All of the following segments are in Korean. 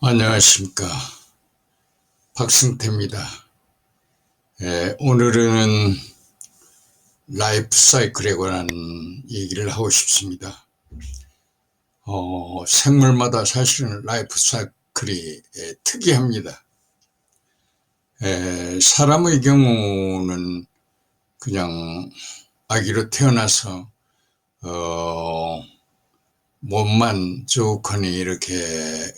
안녕하십니까. 박승태입니다. 오늘은 라이프 사이클에 관한 얘기를 하고 싶습니다. 생물마다 사실은 라이프 사이클이 특이합니다. 사람의 경우는 그냥 아기로 태어나서 몸만 쭉하니 이렇게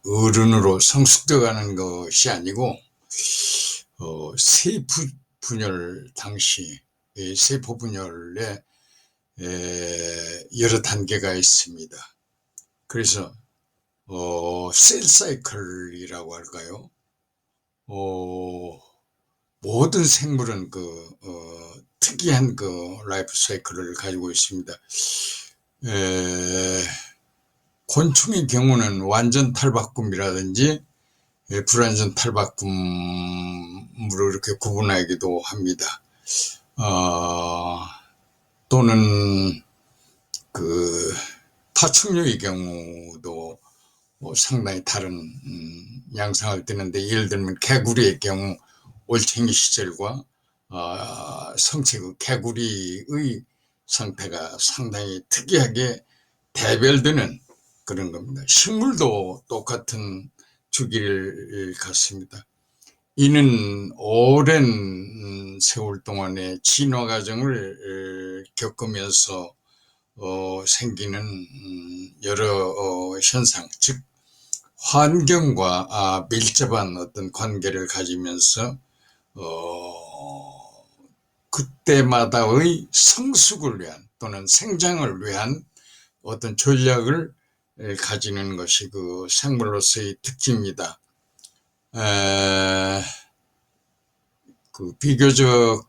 어른으로 성숙되어 가는 것이 아니고 세포 분열 당시 세포 분열에 여러 단계가 있습니다. 그래서 셀 사이클이라고 할까요? 모든 생물은 특이한 라이프 사이클을 가지고 있습니다. 곤충의 경우는 완전 탈바꿈이라든지 불완전 탈바꿈으로 이렇게 구분하기도 합니다. 또는 파충류의 경우도 상당히 다른 양상을 띠는데, 예를 들면 개구리의 경우 올챙이 시절과 성체 개구리의 상태가 상당히 특이하게 대별되는 그런 겁니다. 식물도 똑같은 주기를 갖습니다. 이는 오랜 세월 동안의 진화 과정을 겪으면서 생기는 여러 현상, 즉 환경과 밀접한 어떤 관계를 가지면서 그때마다의 성숙을 위한 또는 생장을 위한 어떤 전략을 가지는 것이 생물로서의 특징입니다. 비교적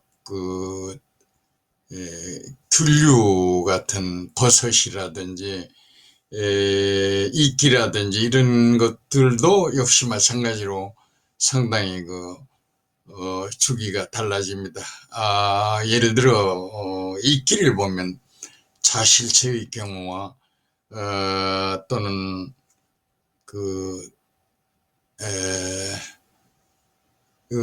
균류 같은 버섯이라든지 이끼라든지 이런 것들도 역시 마찬가지로 상당히 주기가 달라집니다. 예를 들어 이끼를 보면 자실체의 경우와 또는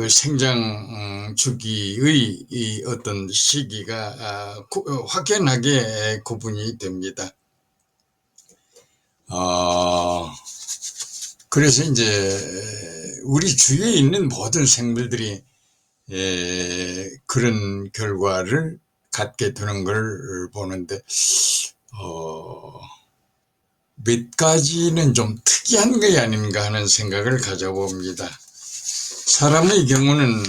생장 주기의 어떤 시기가 확연하게 구분이 됩니다. 그래서 이제 우리 주위에 있는 모든 생물들이 그런 결과를 갖게 되는 걸 보는데, 몇 가지는 좀 특이한 게 아닌가 하는 생각을 가져봅니다. 사람의 경우는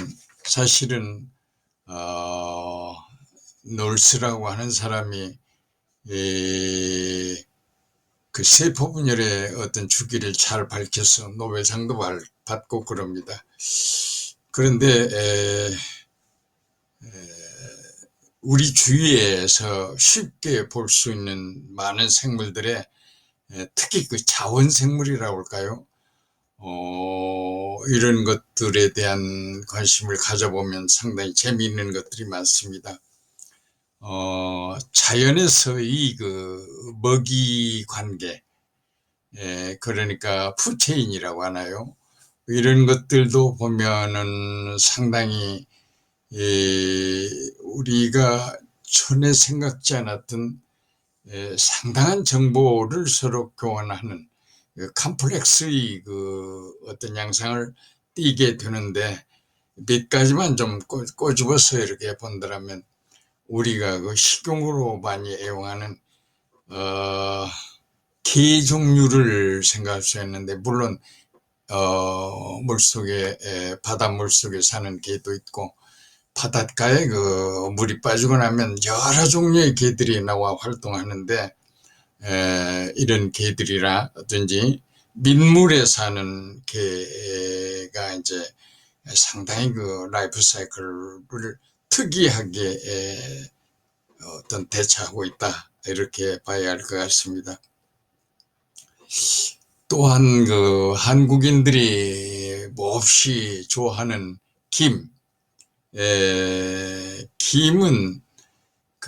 사실은 놀스라고 하는 사람이 세포 분열의 어떤 주기를 잘 밝혀서 노벨상도 받고 그럽니다. 그런데 우리 주위에서 쉽게 볼 수 있는 많은 생물들의 특히 자원생물이라고 할까요? 이런 것들에 대한 관심을 가져보면 상당히 재미있는 것들이 많습니다. 자연에서의 먹이 관계, 그러니까 푸체인이라고 하나요? 이런 것들도 보면은 상당히 우리가 전에 생각지 않았던 상당한 정보를 서로 교환하는 컴플렉스의 어떤 양상을 띠게 되는데, 몇 가지만 좀 꼬집어서 이렇게 본다면, 우리가 식용으로 많이 애용하는 게 종류를 생각할 수 있는데, 물론 물속에 바닷물 속에 사는 개도 있고, 바닷가에 물이 빠지고 나면 여러 종류의 개들이 나와 활동하는데, 이런 개들이라든지 민물에 사는 개가 이제 상당히 라이프 사이클을 특이하게 어떤 대처하고 있다, 이렇게 봐야 할 것 같습니다. 또한 한국인들이 몹시 좋아하는 김은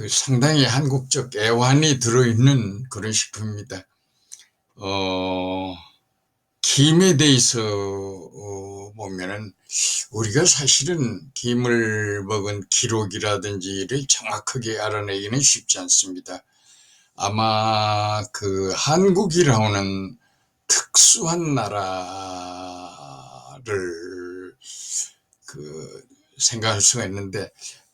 상당히 한국적 애환이 들어있는 그런 식품입니다. 김에 대해서 보면은 우리가 사실은 김을 먹은 기록이라든지를 정확하게 알아내기는 쉽지 않습니다. 아마 그 한국이라는 특수한 나라를 생각할 수가 있는데,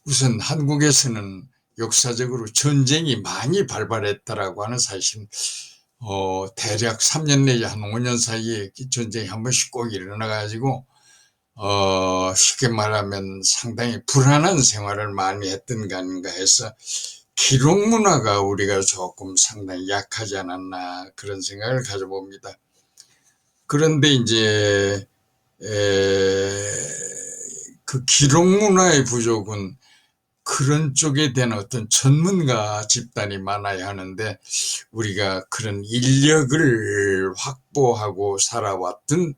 우선 한국에서는 역사적으로 전쟁이 많이 발발했다라고 하는 사실, 대략 3년 내지 한 5년 사이에 전쟁이 한 번씩 꼭 일어나가지고, 쉽게 말하면 상당히 불안한 생활을 많이 했던 게 아닌가 해서, 기록 문화가 우리가 조금 상당히 약하지 않았나, 그런 생각을 가져봅니다. 그런데 이제, 그 기록 문화의 부족은 그런 쪽에 대한 어떤 전문가 집단이 많아야 하는데, 우리가 그런 인력을 확보하고 살아왔던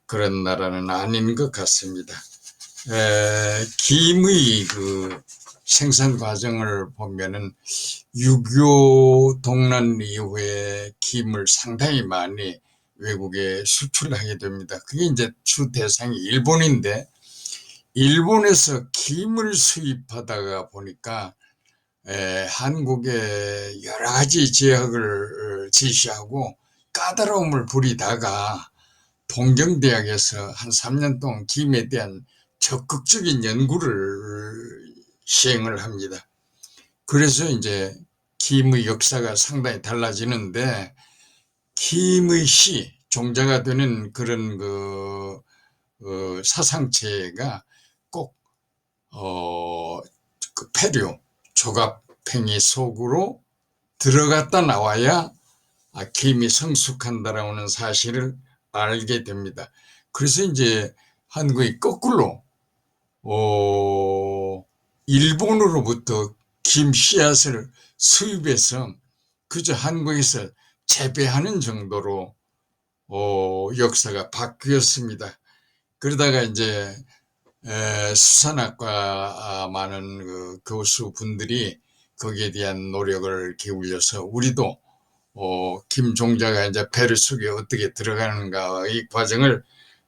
그런 나라는 아닌 것 같습니다. 김의 그 생산 과정을 보면은 6.25 동란 이후에 김을 상당히 많이 외국에 수출하게 됩니다. 그게 이제 주 대상이 일본인데, 일본에서 김을 수입하다가 보니까 한국에 여러 가지 제약을 제시하고 까다로움을 부리다가 동경대학에서 한 3년 동안 김에 대한 적극적인 연구를 시행을 합니다. 그래서 이제 김의 역사가 상당히 달라지는데, 김의 씨, 종자가 되는 그런 사상체가 꼭, 그 패류, 조갑팽이 속으로 들어갔다 나와야 김이 성숙한다라는 사실을 알게 됩니다. 그래서 이제 한국이 거꾸로, 일본으로부터 김 씨앗을 수입해서 그저 한국에서 재배하는 정도로 역사가 바뀌었습니다. 그러다가 이제 수산학과 많은 그 교수분들이 거기에 대한 노력을 기울여서 우리도 김 종자가 이제 배를 속에 어떻게 들어가는가의 과정을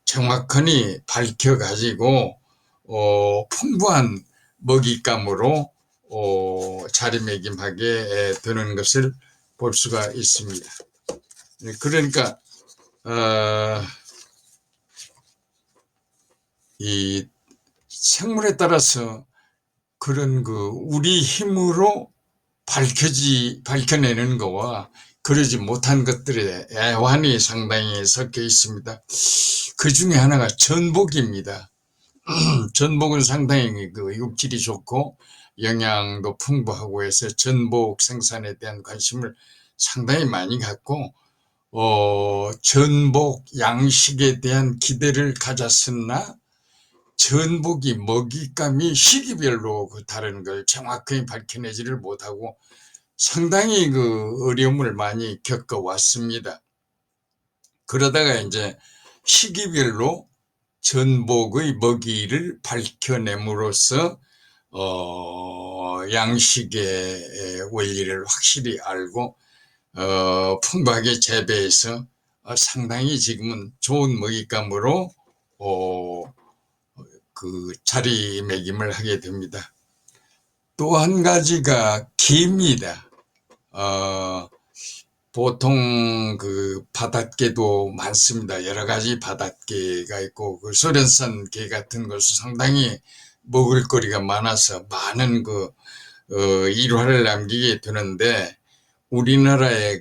정확하니 밝혀가지고 풍부한 먹잇감으로 자리매김하게 되는 것을 볼 수가 있습니다. 그러니까 이 생물에 따라서 그런 우리 힘으로 밝혀내는 거와 그러지 못한 것들의 애환이 상당히 섞여 있습니다. 그 중에 하나가 전복입니다. 전복은 상당히 그 육질이 좋고 영양도 풍부하고 해서 전복 생산에 대한 관심을 상당히 많이 갖고, 전복 양식에 대한 기대를 가졌으나 전복이 먹잇감이 시기별로 다른 걸 정확하게 밝혀내지를 못하고 상당히 어려움을 많이 겪어왔습니다. 그러다가 이제 시기별로 전복의 먹이를 밝혀냄으로써 양식의 원리를 확실히 알고 풍부하게 재배해서 상당히 지금은 좋은 먹잇감으로 자리매김을 하게 됩니다. 또 한 가지가 김이다. 보통 바닷개도 많습니다. 여러 가지 바닷개가 있고, 소련산 개 같은 것은 상당히 먹을거리가 많아서 많은 일화를 남기게 되는데, 우리나라의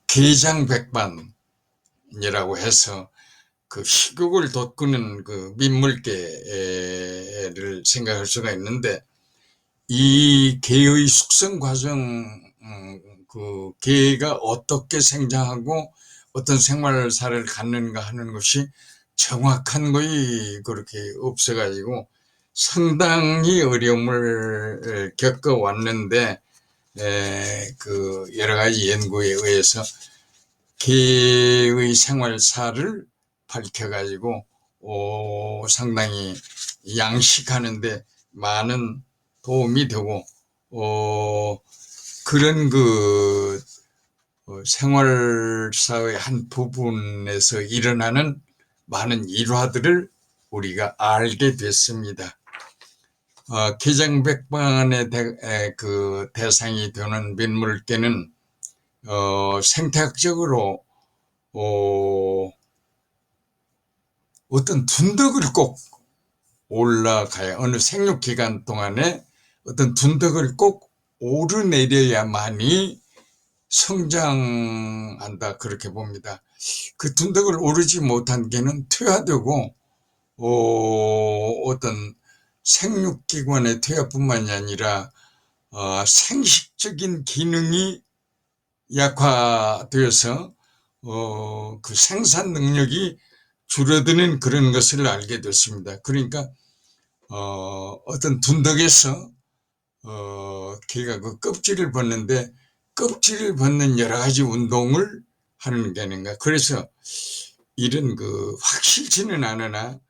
게장백반이라고 해서 식욕을 돋구는 민물개를 생각할 수가 있는데, 이 개의 숙성 과정, 개가 어떻게 생장하고 어떤 생활사를 갖는가 하는 것이 정확한 거의 그렇게 없어가지고 상당히 어려움을 겪어왔는데, 여러 가지 연구에 의해서 개의 생활사를 밝혀가지고 상당히 양식하는데 많은 도움이 되고, 그런 생활사의 한 부분에서 일어나는 많은 일화들을 우리가 알게 됐습니다. 기생백반의 그 대상이 되는 민물개는 생태학적으로 어떤 둔덕을 꼭 올라가야, 어느 생육기간 동안에 어떤 둔덕을 꼭 오르내려야만이 성장한다, 그렇게 봅니다. 그 둔덕을 오르지 못한 개는 퇴화되고 어떤 생육기관의 퇴화뿐만이 아니라 생식적인 기능이 약화되어서 그 생산 능력이 줄어드는 그런 것을 알게 됐습니다. 그러니까 어떤 둔덕에서 개가 그 껍질을 벗는데, 껍질을 벗는 여러 가지 운동을 하는 게 아닌가. 그래서 이런 그 확실치는 않으나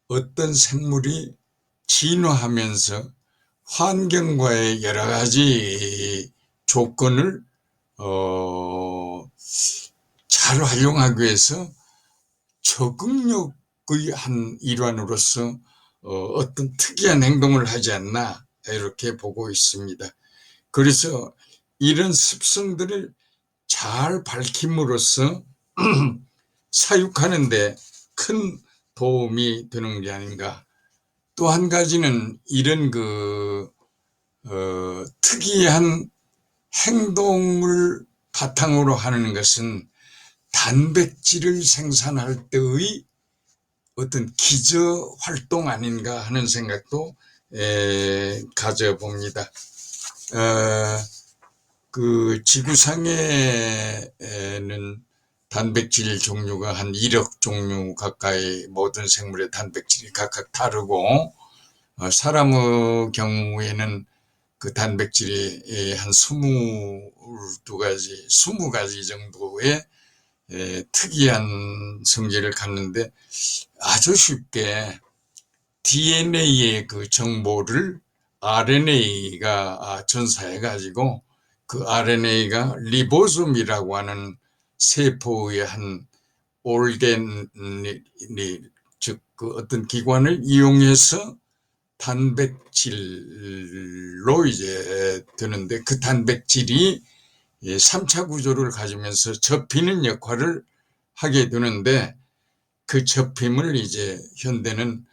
어떤 생물이 진화하면서 환경과의 여러 가지 조건을 잘 활용하기 위해서 적응력의 한 일환으로서 어떤 특이한 행동을 하지 않나, 이렇게 보고 있습니다. 그래서 이런 습성들을 잘 밝힘으로써 사육하는 데 큰 도움이 되는 게 아닌가. 또 한 가지는 이런 특이한 행동을 바탕으로 하는 것은 단백질을 생산할 때의 어떤 기저 활동 아닌가 하는 생각도 가져봅니다. 그 지구상에는 단백질 종류가 한 1억 종류 가까이, 모든 생물의 단백질이 각각 다르고, 사람의 경우에는 그 단백질이 한 20가지 정도의 특이한 성질을 갖는데, 아주 쉽게 DNA의 그 정보를 RNA가 전사해 가지고, 그 RNA가 리보솜이라고 하는 세포의 한 올게니, 즉 그 어떤 기관을 이용해서 단백질로 이제 되는데, 그 단백질이 3차 구조를 가지면서 접히는 역할을 하게 되는데, 그 접힘을 이제 현대는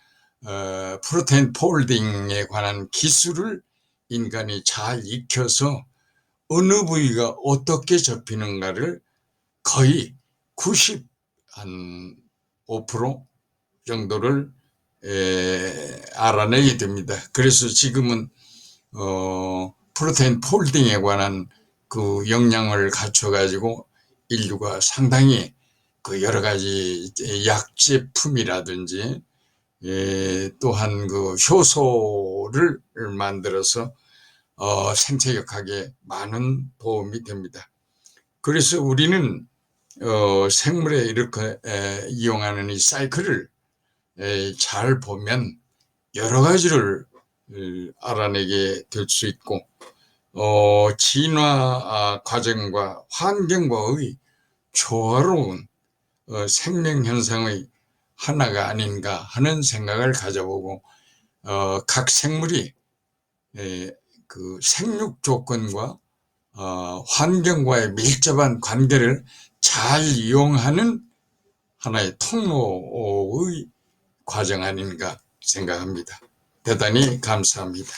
프로테인 폴딩에 관한 기술을 인간이 잘 익혀서 어느 부위가 어떻게 접히는가를 거의 95% 정도를 알아내게 됩니다. 그래서 지금은 프로테인 폴딩에 관한 그 역량을 갖춰 가지고 인류가 상당히 그 여러 가지 약 제품이라든지 또한 그 효소를 만들어서 생체역학에 많은 도움이 됩니다. 그래서 우리는 생물에 이렇게 이용하는 이 사이클을 잘 보면 여러 가지를 알아내게 될 수 있고, 진화 과정과 환경과의 조화로운 생명 현상의 하나가 아닌가 하는 생각을 가져보고, 각 생물이 그 생육 조건과 환경과의 밀접한 관계를 잘 이용하는 하나의 통로의 과정 아닌가 생각합니다. 대단히 감사합니다.